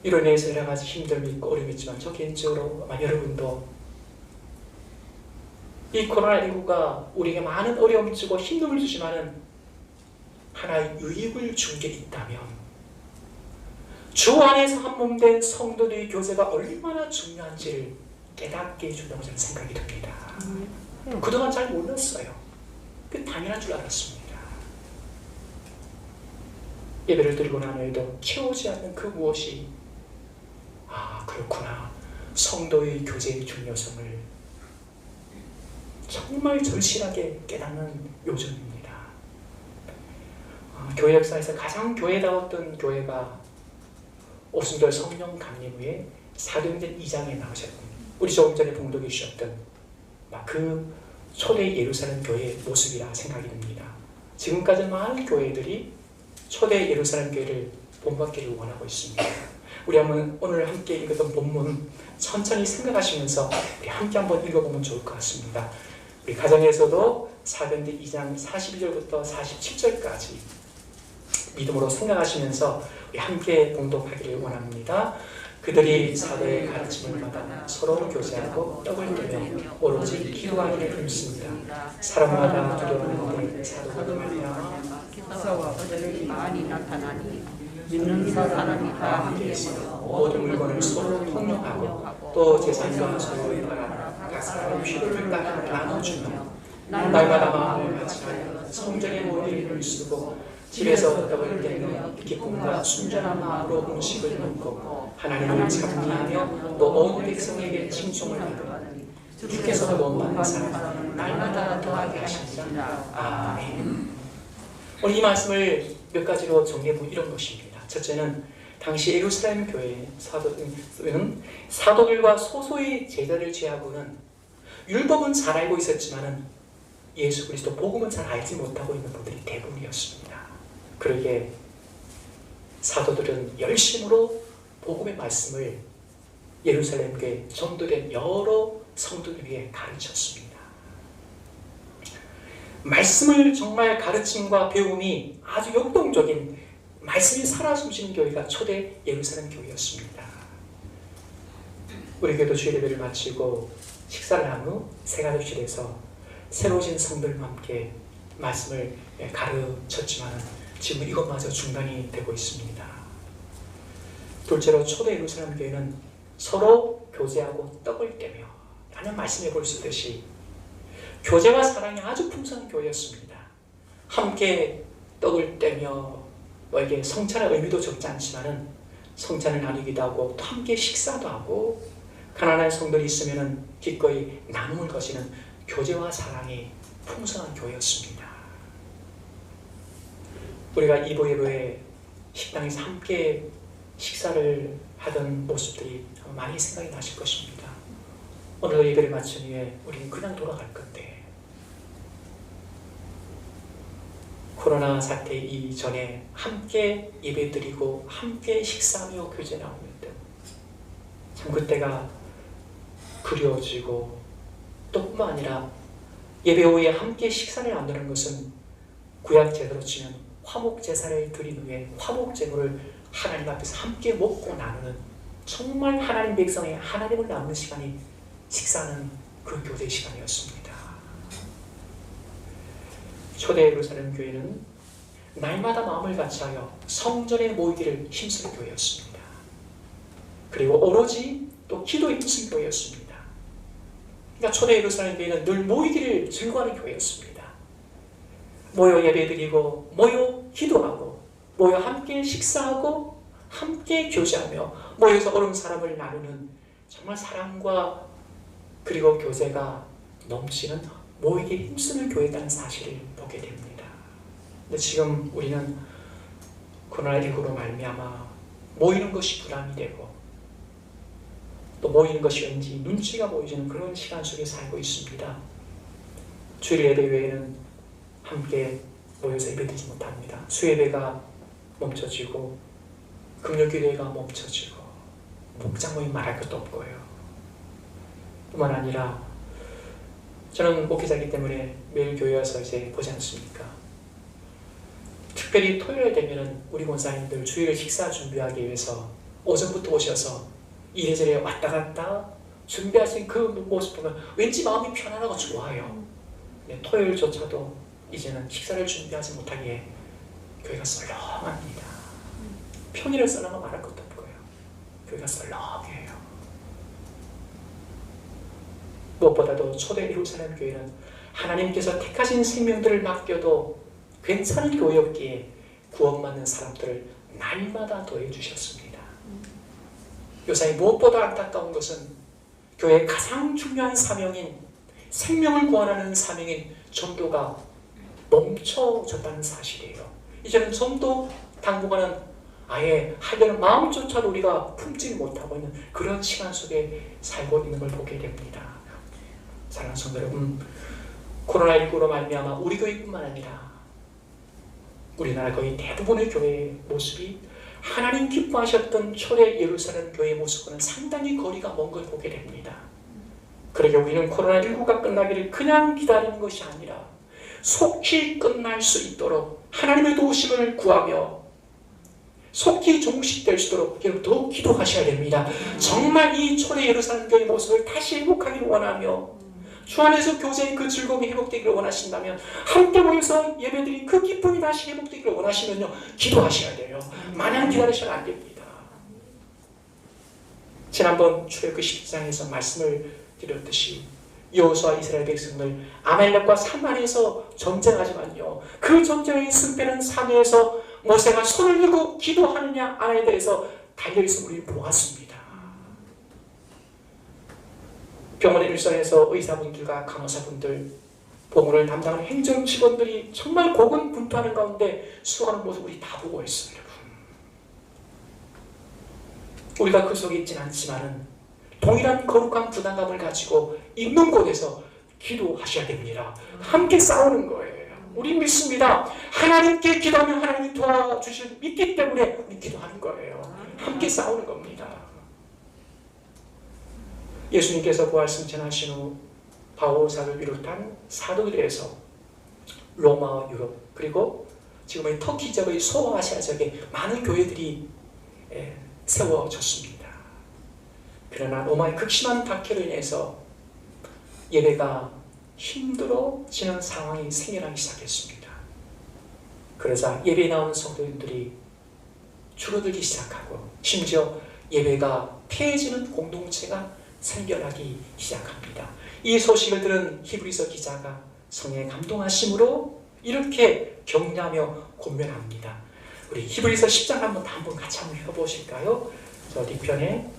이로 인해서 여러 가지 힘듦이 있고 어려움이 있지만 저 개인적으로 아마 여러분도 이 코로나19가 우리에게 많은 어려움을 주고 힘듦을 주지만은 하나의 유익을 준 게 있다면 주 안에서 한 몸 된 성도들의 교제가 얼마나 중요한지를 깨닫게 해준다고 저는 생각이 듭니다. 그동안 잘 몰랐어요. 그 당연한 줄 알았습니다. 예배를 드리고 난 후에도 채우지 않는 그 무엇이 그렇구나. 성도의 교제의 중요성을 정말 절실하게 깨닫는 요즘입니다. 교회 역사에서 가장 교회다웠던 교회가 오순절 성령 강림 후에 사도행전 2장에 나오셨던 우리 조금 전에 봉독해 주셨던 그 초대 예루살렘 교회의 모습이라 생각이 듭니다. 지금까지 많은 교회들이 초대 예루살렘 교회를 본받기를 원하고 있습니다. 우리 한번 오늘 함께 읽었던 본문 천천히 생각하시면서 우리 함께 한번 읽어보면 좋을 것 같습니다. 우리 가정에서도 사도행전 2장 42절부터 47절까지 믿음으로 생각하시면서 우리 함께 봉독하기를 원합니다. 그들이 사도의 가르침을 받아 서로 교제하고 떡을 떼며 오로지 기도하기를 힘씁니다. 사람마다 두려워하는데 사도가 말미암아 역사와 그들의 많이 나타나니 믿는 사람이 다 함께해서 모든 물건을 서로 통용하고 또 재산과 소유에 따라 각 사람의 필요를 따라 나눠주며 날마다 마음을 같이하여 성전의 모임을 쓰고 집에서 떡을 떼며 기쁨과 순전한 마음으로 음식을 먹고 하나님을 찬미하며 또 온 백성에게 칭송을 하더니 주께서 너무 많은 사람을 날마다 더하게 하시니라. 아멘. 오늘 이 말씀을 몇 가지로 정리해보면 이런 것입니다. 첫째는 당시 예루살렘 교회의 사도들과 소수의 제자를 제하고는 율법은 잘 알고 있었지만 예수 그리스도 복음은 잘 알지 못하고 있는 분들이 대부분이었습니다. 그러기에 사도들은 열심으로 복음의 말씀을 예루살렘 교회 전도된 여러 성도들 위해 가르쳤습니다. 말씀을 정말 가르침과 배움이 아주 역동적인 말씀이 살아 숨쉬는 교회가 초대 예루살렘 교회였습니다. 우리 교회도 주일 예배를 마치고 식사를 한 후 새가족실에서 새로 오신 성도들과 함께 말씀을 가르쳤지만 지금 이것마저 중단이 되고 있습니다. 둘째로 초대 예루살렘 교회는 서로 교제하고 떡을 떼며 라는 말씀에 볼 수 있듯이 교제와 사랑이 아주 풍성한 교회였습니다. 함께 떡을 떼며 이게 성찬의 의미도 적지 않지만은 성찬을 나누기도 하고 또 함께 식사도 하고 가난한 성들이 있으면은 기꺼이 나눔을 거시는 교제와 사랑이 풍성한 교회였습니다. 우리가 이보 예배에 식당에서 함께 식사를 하던 모습들이 많이 생각이 나실 것입니다. 오늘 예배를 마친 후에 우리는 그냥 돌아갈 건데 코로나 사태 이전에 함께 예배드리고 함께 식사하며 교제 나오는 때 참 그때가 그리워지고 또 뿐만 아니라 예배 후에 함께 식사를 나누는 것은 구약 제도로 치면 화목 제사를 드린 후에 화목 제물을 하나님 앞에서 함께 먹고 나누는 정말 하나님 백성의 하나님을 나누는 시간이 식사하는 그 교제 시간이었습니다. 초대 예루살렘 교회는 날마다 마음을 같이하여 성전에 모이기를 힘쓰는 교회였습니다. 그리고 오로지 또 기도에 힘쓴 교회였습니다. 그러니까 초대 예루살렘 교회는 늘 모이기를 즐거워하는 교회였습니다. 모여 예배드리고 모여 기도하고 모여 함께 식사하고 함께 교제하며 모여서 어려운 사람을 나누는 정말 사랑과 그리고 교제가 넘치는 모이게 힘쓰는 교회라는 사실을 보게 됩니다. 근데 지금 우리는 코로나19로 말미암아 모이는 것이 부담이 되고 또 모이는 것이 왠지 눈치가 보이는 그런 시간 속에 살고 있습니다. 주일 예배 외에는 함께 모여서 예배드리지 못합니다. 수예배가 멈춰지고 금요기도회가 멈춰지고 목장 모임 말할 것도 없고요. 뿐만 아니라 저는 목회자이기 때문에 매일 교회 와서 이제 보지 않습니까? 특별히 토요일 되면은 우리 권사님들 주일 식사 준비하기 위해서 오전부터 오셔서 이래저래 왔다 갔다 준비하신 그 모습 보면 왠지 마음이 편안하고 좋아요. 네, 토요일조차도 이제는 식사를 준비하지 못하기에 교회가 썰렁합니다. 평일에 썰렁하면 말할 것도 없고요. 교회가 썰렁해요. 무엇보다도 초대 예루살렘 교회는 하나님께서 택하신 생명들을 맡겨도 괜찮은 교회였기에 구원받는 사람들을 날마다 더해주셨습니다. 요사이 무엇보다 안타까운 것은 교회의 가장 중요한 사명인 생명을 구원하는 사명인 전도가 멈춰졌다는 사실이에요. 이제는 전도 당분간은 아예 하려는 마음조차도 우리가 품지 못하고 있는 그런 시간 속에 살고 있는 걸 보게 됩니다. 사랑하는 성도 여러분, 코로나19로 말미암아 우리 교회뿐만 아니라 우리나라 거의 대부분의 교회의 모습이 하나님 기뻐하셨던 초대 예루살렘 교회의 모습과는 상당히 거리가 먼 걸 보게 됩니다. 그러게 우리는 코로나19가 끝나기를 그냥 기다리는 것이 아니라 속히 끝날 수 있도록 하나님의 도우심을 구하며 속히 종식될 수 있도록 여러분 더욱 기도하셔야 됩니다. 정말 이 초대 예루살렘 교회의 모습을 다시 회복하기를 원하며 주 안에서 교제의 그 즐거움이 회복되기를 원하신다면 함께 모여서 예배드린 그 기쁨이 다시 회복되기를 원하시면요 기도하셔야 돼요. 마냥 기다리셔도 안 됩니다. 지난번 출애굽기 10장에서 말씀을 드렸듯이 여호수아 이스라엘 백성들 아말렉과 산안에서 전쟁하지만요 그 전쟁의 승패는 산에서 모세가 손을 들고 기도하느냐 안에 대해서 달려있음을 우리 보았습니다. 병원의 일선에서 의사분들과 간호사분들, 보건을 담당하는 행정 직원들이 정말 고군분투하는 가운데 수고하는 모습 우리 다 보고 있습니다. 우리가 그 속에 있지는 않지만은 동일한 거룩한 부담감을 가지고 있는 곳에서 기도하셔야 됩니다. 함께 싸우는 거예요. 우리 믿습니다. 하나님께 기도하면 하나님이 도와주실 믿기 때문에 우리 기도하는 거예요. 함께 싸우는 겁니다. 예수님께서 부활 승천하신 후 바오사를 비롯한 사도들에서 로마와 유럽 그리고 지금의 터키 지역의 소아시아 지역에 많은 교회들이 세워졌습니다. 그러나 로마의 극심한 박해로 인해서 예배가 힘들어지는 상황이 생겨나기 시작했습니다. 그러자 예배에 나오는 성도님들이 줄어들기 시작하고 심지어 예배가 폐해지는 공동체가 생겨나기 시작합니다. 이 소식을 들은 히브리서 기자가 성령의 감동하심으로 이렇게 격려하며 권면합니다. 우리 히브리서 10장 한번 같이 한번 해보실까요? 저 뒤편에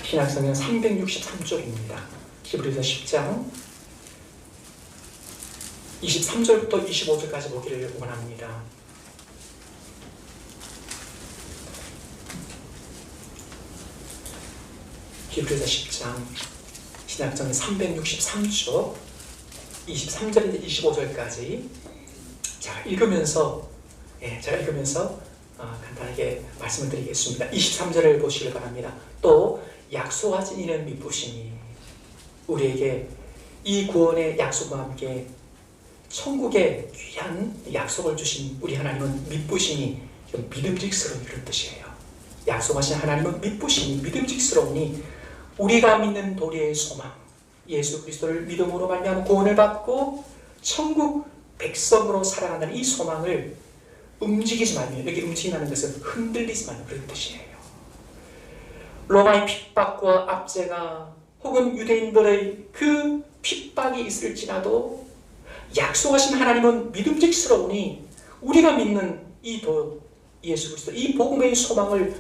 신약성경 363쪽입니다. 히브리서 10장 23절부터 25절까지 보기를 원합니다. 히브리서 10장 신약성경 363쪽 23절에서 25절까지 제가 읽으면서 간단하게 말씀을 드리겠습니다. 23절을 보시길 바랍니다. 또 약속하신 이는 미쁘시니 우리에게 이 구원의 약속과 함께 천국의 귀한 약속을 주신 우리 하나님은 미쁘시니 믿음직스러운 이런 뜻이에요. 약속하신 하나님은 미쁘시니 믿음직스러우니 우리가 믿는 도리의 소망 예수 그리스도를 믿음으로 말미암아 구원을 받고 천국 백성으로 살아간다는 이 소망을 움직이지 말며 여기 움직인다는 것은 흔들리지 말며 그런 뜻이에요. 로마의 핍박과 압제가 혹은 유대인들의 그 핍박이 있을지라도 약속하신 하나님은 믿음직스러우니 우리가 믿는 이 도 예수 그리스도 이 복음의 소망을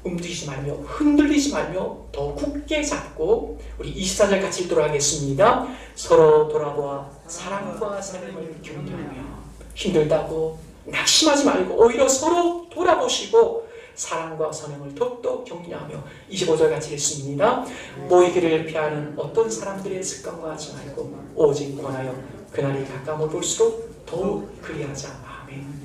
움직이지 말며 흔들리지 말며 더 굳게 잡고 우리 24절 같이 읽도록 하겠습니다. 서로 돌아보아 사랑과 사랑을 격려하며 힘들다고 낙심하지 말고 오히려 서로 돌아보시고 사랑과 선행을 더욱더 격려하며 25절 같이 읽습니다. 모이기를 피하는 어떤 사람들의 습관과 하지 말고 오직 권하여 그날이 가까움을 볼수록 더욱 그리하자. 아멘.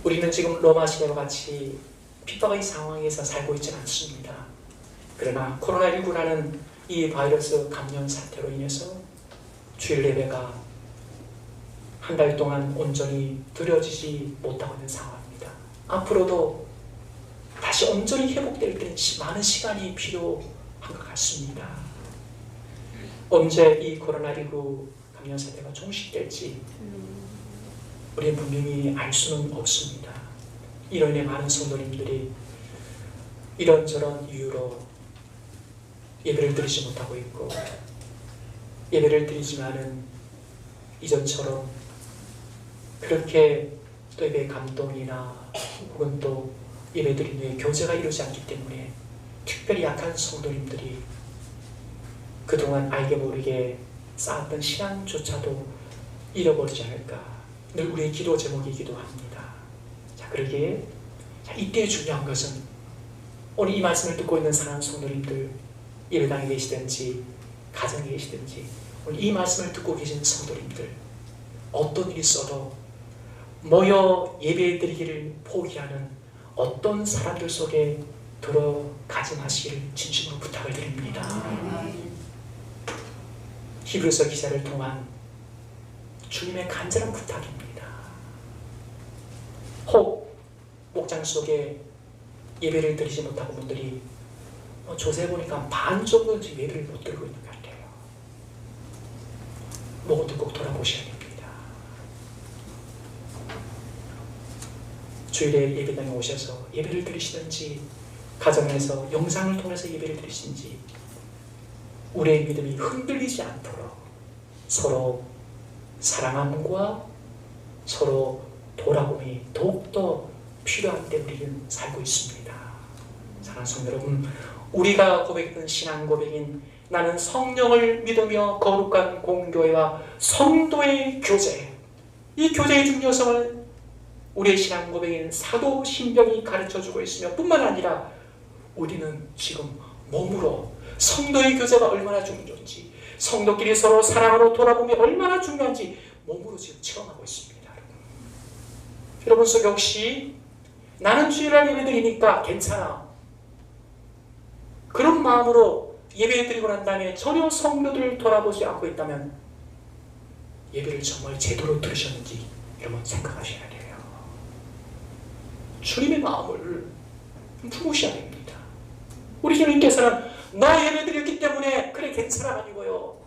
우리는 지금 로마 시대와 같이 핍박의 상황에서 살고 있지는 않습니다. 그러나 코로나19라는 이 바이러스 감염 사태로 인해서 주일 예배가 한 달 동안 온전히 드려지지 못하고 있는 상황입니다. 앞으로도 다시 온전히 회복될 때는 많은 시간이 필요한 것 같습니다. 언제 이 코로나19 감염 사태가 종식될지 우리는 분명히 알 수는 없습니다. 이로 인해 많은 성도님들이 이런저런 이유로 예배를 드리지 못하고 있고 예배를 드리지만은 이전처럼 그렇게 또 예배의 감동이나 혹은 또 예배 드린 후에 교제가 이루어지지 않기 때문에 특별히 약한 성도님들이 그동안 알게 모르게 쌓았던 신앙조차도 잃어버리지 않을까 늘 우리의 기도 제목이기도 합니다. 자, 그러기에 이때 중요한 것은 오늘 이 말씀을 듣고 있는 사랑하는 성도님들 예배당에 계시든지 가정에 계시든지 오늘 이 말씀을 듣고 계신 성도님들 어떤 일이 있어도 모여 예배드리기를 포기하는 어떤 사람들 속에 들어가지 마시기를 진심으로 부탁을 드립니다. 히브리서 기자를 통한 주님의 간절한 부탁입니다. 혹 목장 속에 예배를 드리지 못하고 분들이 조세 보니까 반 정도 지금 예배를 못 드리고 있는 것 같아요. 모두 꼭 돌아보셔야 됩니다. 주일에 예배당에 오셔서 예배를 드리시든지 가정에서 영상을 통해서 예배를 드리시든지 우리의 믿음이 흔들리지 않도록 서로 사랑함과 서로 돌아봄이 더욱더 필요한데 우리는 살고 있습니다. 사랑하는 성도 여러분, 우리가 고백했던 신앙 고백인 나는 성령을 믿으며 거룩한 공교회와 성도의 교제, 이 교제의 중요성을 우리의 신앙 고백인 사도 신병이 가르쳐주고 있으며 뿐만 아니라 우리는 지금 몸으로 성도의 교제가 얼마나 중요한지 성도끼리 서로 사랑으로 돌아보며 얼마나 중요한지 몸으로 지금 체험하고 있습니다. 여러분 속 역시 나는 주일날 예배드리니까 괜찮아 그런 마음으로 예배드리고 난 다음에 전혀 성도들을 돌아보지 않고 있다면 예배를 정말 제대로 들으셨는지 여러분 생각하셔야 돼요. 주님의 마음을 품으셔야 됩니다. 우리 주님께서는 너 예배드렸기 때문에 그래 괜찮아 아니고요.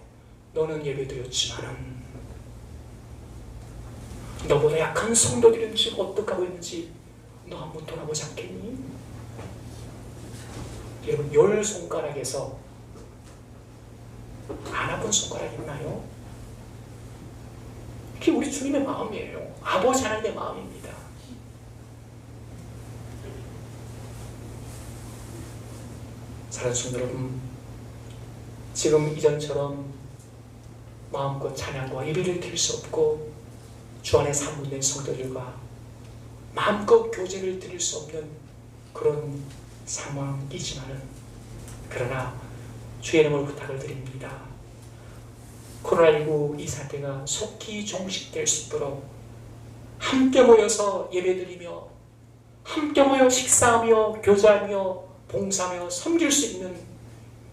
너는 예배드렸지만 너보다 약한 성도들은 지금 어떻게 하고 있는지 너 한번 돌아보지 않겠니? 여러분 10손가락에서 안 아픈 손가락 있나요? 그게 우리 주님의 마음이에요. 아버지 하나님의 마음입니다. 사랑하는 성도 여러분, 지금 이전처럼 마음껏 찬양과 예배를 드릴 수 없고 주 안에 사모된 성도들과 마음껏 교제를 드릴 수 없는 그런 상황이지만은 그러나 주의 이름으로 부탁을 드립니다. 코로나19 이 사태가 속히 종식될 수 있도록 함께 모여서 예배드리며 함께 모여 식사하며 교제하며 봉사하며 섬길 수 있는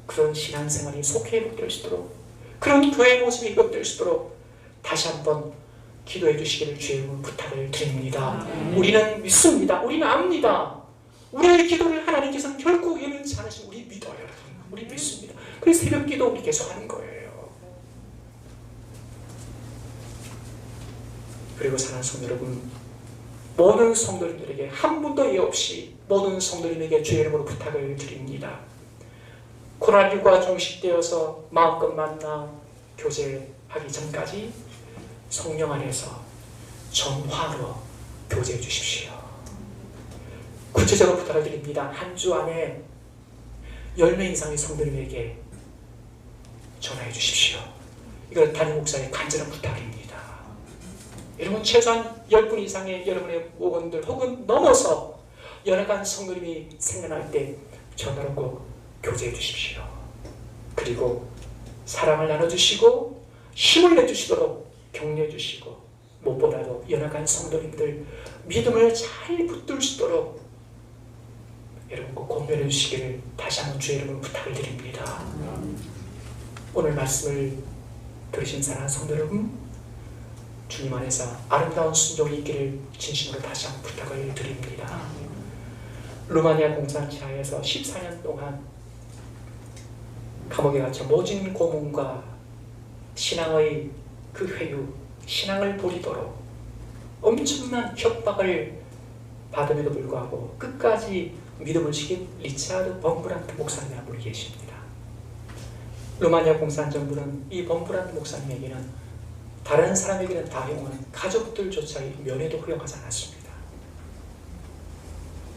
그런 신앙생활이 속히 회복될 수 있도록 그런 교회의 모습이 회복될 수 있도록 다시 한번 기도해 주시기를 주의 이름으로 부탁을 드립니다. 우리는 믿습니다. 우리는 압니다. 우리의 기도를 하나님께서는 결코 예민치 않으신 우리 믿어요. 여러분. 우리 믿습니다. 그래서 새벽 기도 우리 계속 하는 거예요. 그리고 사랑하는 성도 여러분, 모든 성도님들에게 한 분도 예 없이 모든 성도님에게 주의 이름으로 부탁을 드립니다. 코로나19가 종식되어서 마음껏 만나 교제하기 전까지 성령 안에서 정화로 교제해 주십시오. 구체적으로 부탁을 드립니다. 한 주 안에 10명 이상의 성도님에게 전화해 주십시오. 이건 담임 목사의 간절한 부탁입니다. 여러분 최소한 10분 이상의 여러분의 목원들 혹은 넘어서 연약한 성도님이 생겨날 때 전화로 꼭 교제해 주십시오. 그리고 사랑을 나눠주시고 힘을 내주시도록 격려해 주시고 무엇보다도 연약한 성도님들 믿음을 잘 붙들시도록 여러분 꼭 공면해 주시기를 다시 한번 주의 이름으로 부탁을 드립니다. 오늘 말씀을 들으신 사랑하는 성도 여러분, 주님 안에서 아름다운 순종이 있기를 진심으로 다시 한번 부탁을 드립니다. 루마니아 공산치하에서 14년 동안 감옥에 갇혀 모진 고문과 신앙의 그 회유, 신앙을 버리도록 엄청난 협박을 받음에도 불구하고 끝까지 믿음을 지킨 리차드 범브란트 목사님 한 분이 계십니다. 루마니아 공산정부는 이 범브란트 목사님에게는 다른 사람에게는 다 허용하는 가족들조차의 면회도 허용하지 않았습니다.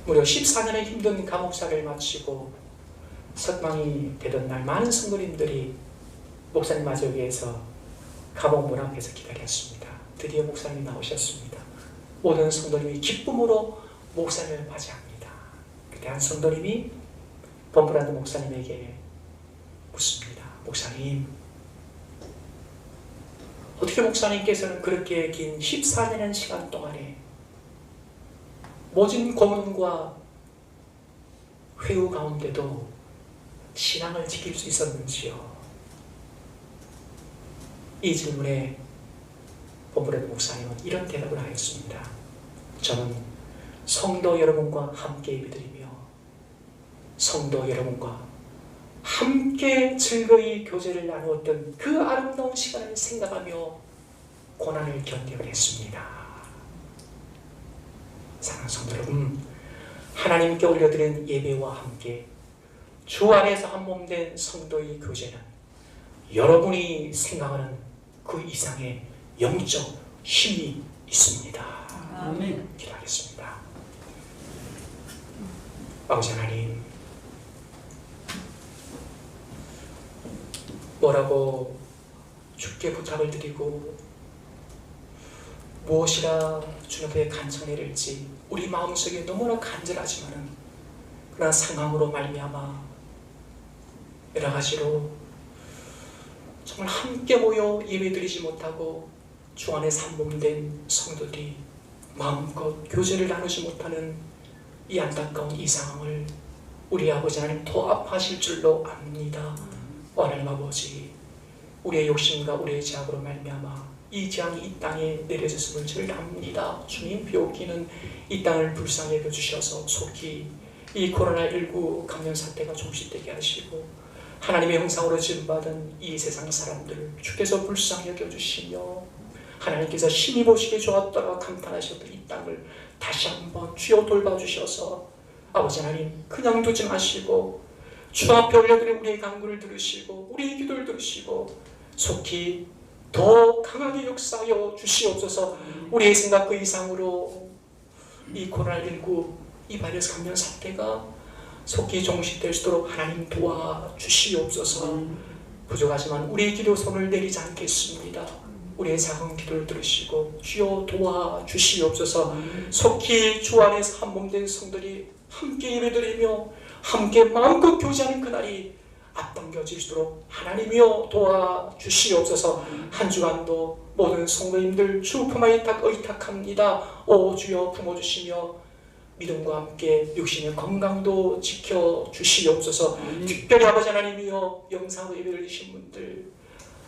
무려 14년의 힘든 감옥생활을 마치고 석방이 되던 날 많은 성도님들이 목사님 맞이하기 위해서 감옥 문 앞에서 기다렸습니다. 드디어 목사님이 나오셨습니다. 모든 성도님이 기쁨으로 목사님을 맞이합니다. 그때 한 성도님이 범브란트 목사님에게 묻습니다. 목사님, 어떻게 목사님께서는 그렇게 긴 14년의 시간 동안에 모진 고문과 회유 가운데도 신앙을 지킬 수 있었는지요? 이 질문에 범브란트 목사님은 이런 대답을 하였습니다. 저는 성도 여러분과 함께 예배드리며 성도 여러분과 함께 즐거이 교제를 나누었던 그 아름다운 시간을 생각하며 고난을 견뎌냈습니다. 사랑하는 성도 여러분, 하나님께 올려드린 예배와 함께 주 안에서 한몸된 성도의 교제는 여러분이 생각하는 그 이상의 영적 힘이 있습니다. 아멘. 기도하겠습니다. 아버지 하나님, 뭐라고 주께 부탁을 드리고 무엇이라 주님 앞에 간청해낼지 우리 마음속에 너무나 간절하지만은 그러나 상황으로 말미암아 여러 가지로 정말 함께 모여 예배드리지 못하고 주 안에 삼몸된 성도들이 마음껏 교제를 나누지 못하는 이 안타까운 이 상황을 우리 아버지 하나님 더 아파하실 줄로 압니다. 하나님 아버지, 우리의 욕심과 우리의 죄악으로 말미암아 이 재앙이 이 땅에 내려졌음을 절합니다. 주님, 비옥기는 이 땅을 불쌍히 여겨주셔서 속히 이 코로나19 감염 사태가 종식되게 하시고 하나님의 형상으로 지음받은 이 세상 사람들을 주께서 불쌍히 여겨주시며 하나님께서 신이 보시기에 좋았다가 감탄하셨던 이 땅을 다시 한번 주여 돌봐주셔서 아버지 하나님 그냥 두지 마시고 주 앞에 올려드린 우리의 간구를 들으시고 우리의 기도를 들으시고 속히 더 강하게 역사하여 주시옵소서. 우리의 생각 그 이상으로 이 코로나19 이 바이러스 감염 사태가 속히 종식될 수 있도록 하나님 도와주시옵소서. 부족하지만 우리의 기도 손을 내리지 않겠습니다. 우리의 작은 기도를 들으시고 주여 도와주시옵소서. 속히 주 안에서 한몸된 성들이 함께 예배드리며 함께 마음껏 교제하는 그날이 앞당겨질 수 있도록 하나님이여 도와주시옵소서. 한 주간도 모든 성도님들 주 품에 의탁합니다. 오 주여 품어주시며 믿음과 함께 육신의 건강도 지켜주시옵소서. 특별히 아버지 하나님이여 영상 예배를 드리신 분들,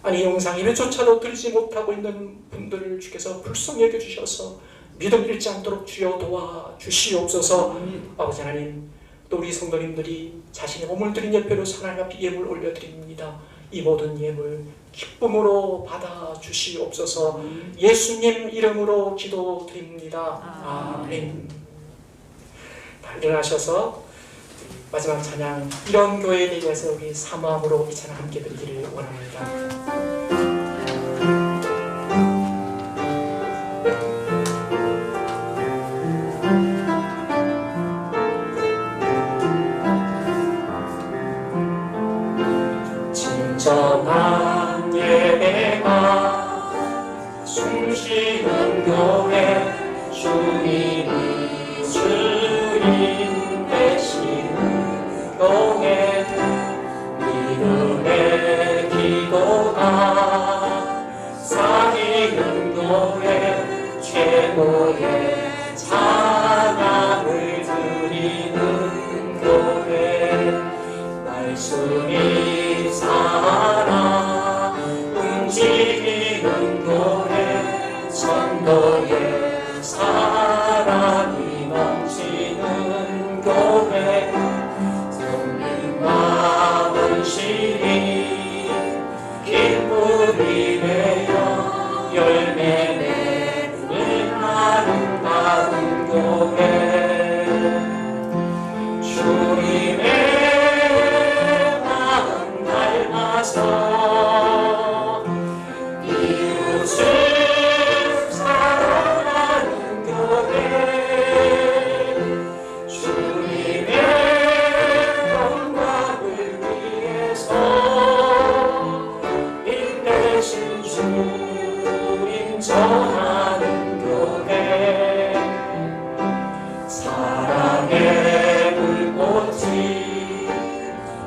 아니 영상 예배조차도 드리지 못하고 있는 분들을 주께서 불쌍히 여겨주셔서 믿음 잃지 않도록 주여 도와주시옵소서. 아버지 하나님, 또 우리 성도님들이 자신의 몸을 드린 예배로 하나님 앞에 예물 올려드립니다. 이 모든 예물 기쁨으로 받아주시옵소서. 예수님 이름으로 기도드립니다. 아멘. 일어나셔서 마지막 찬양 이런 교회에 대해서 우리 사모함으로 이 찬양 함께 드리기를 원합니다. 주님 되시는 교회 믿음의 기도가 사귀는 교회 최고의 찬양을 드리는 교회 말씀이 살아 움직이는 교회 성도의 사랑이 넘치는 교회 성령과 원신이 기쁨이 되어 열매 맺는 아름다운 교회 주님의 마음 닮아서 이웃을 사랑하는 교회 주님의 영광을 위해서 인내신 주님 전하는 교회 사랑의 불꽃이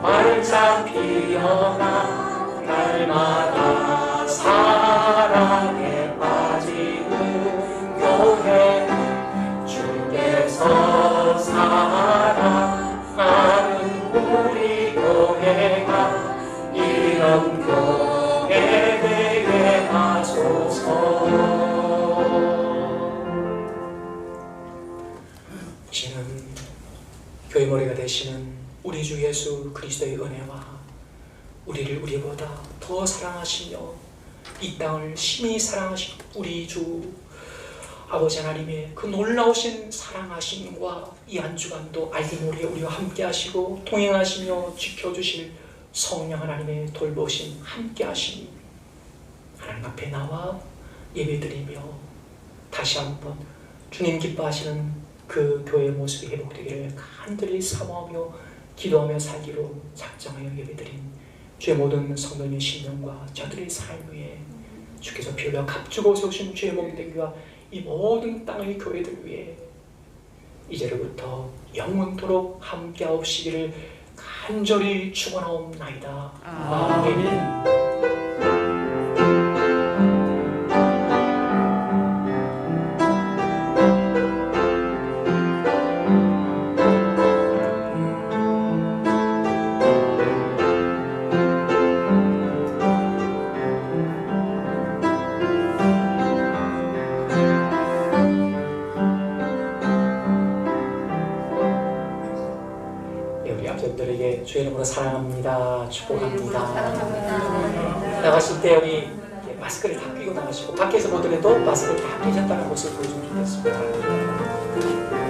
활짝 피어나 날마다 사랑에 빠지는 교회 주께서 사랑하는 우리 교회가 이런 교회 되게 하소서. 이제는 교회 머리가 되시는 우리 주 예수 그리스도의 은혜와 우리를 우리보다 더 사랑하시며 이 땅을 심히 사랑하신 우리 주 아버지 하나님의 그 놀라우신 사랑하심과 이 한 주간도 알게 모르게 우리와 함께 하시고 동행하시며 지켜주실 성령 하나님의 돌보심 함께 하시니 하나님 앞에 나와 예배드리며 다시 한번 주님 기뻐하시는 그 교회의 모습이 회복되기를 간절히 사모하며 기도하며 살기로 작정하여 예배드린 주의 모든 성도님의 심령과 저들의 삶 위에 주께서 피 흘려 값주고 세우신 주의 몸된 교회와 이 모든 땅의 교회들 위해 이제로부터 영원토록 함께하옵시기를 간절히 축원하옵나이다. 아멘. 주의 이름으로 사랑합니다. 축복합니다. 나가실 때 여기 마스크를 다 끼고 나가시고 밖에서 보더라도 마스크를 다 끼셨다는 것을 보여주면 좋겠습니다.